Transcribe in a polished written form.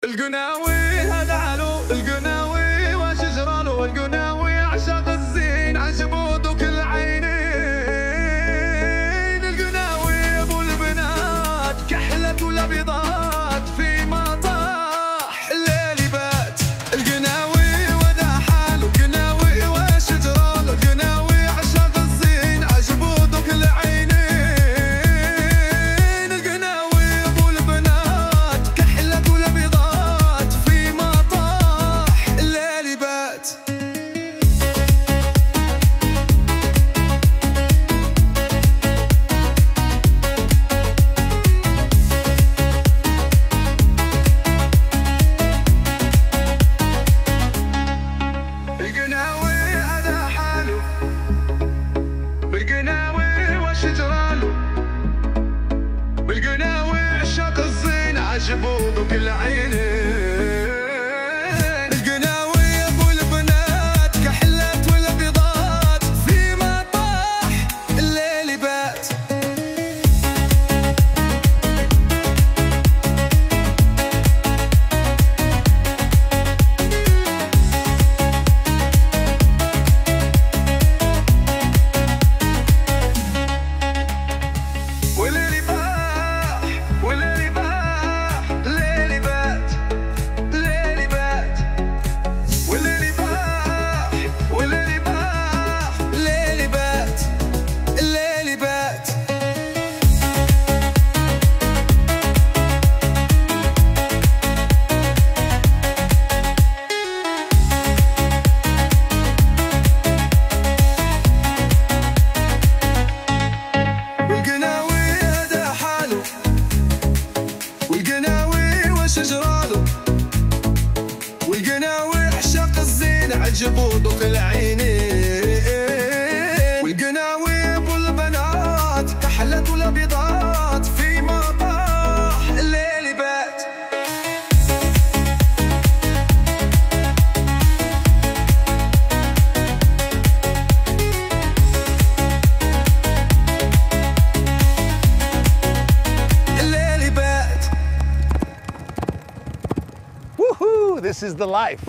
القناوي هذا حلو، القناوي وش جراله، القناوي عشاق الزين عجبود وكل عينين. القناوي ابو البنات كحلة والابيضات في مطاح الليل بات. القناوي وذا حاله، القناوي وش جراله، القناوي عشاق الزين عجبود وكل عينين. القناوي ابو البنات كحلة والابيضات في مطاح الليل بات. القناوي هذا حاله، القناوي وش جراله، القناوي عشاق الزين عجبود وكل عينين. القناوي ابو البنات كحلة والابيضات في مطاح الليل بات. والليل باح، والليل باح، الليل بات، الليل بات. والليل باح، والليل باح، الليل بات، الليل بات. والقناوي هذا حاله، والقناوي وش جراله، والقناوي عشاق الزين عجبود وكل عينين. والقناوي ابو البنات كحلة والابيضات في مطاح الليل بات. الليل بات. Woohoo! This is the life.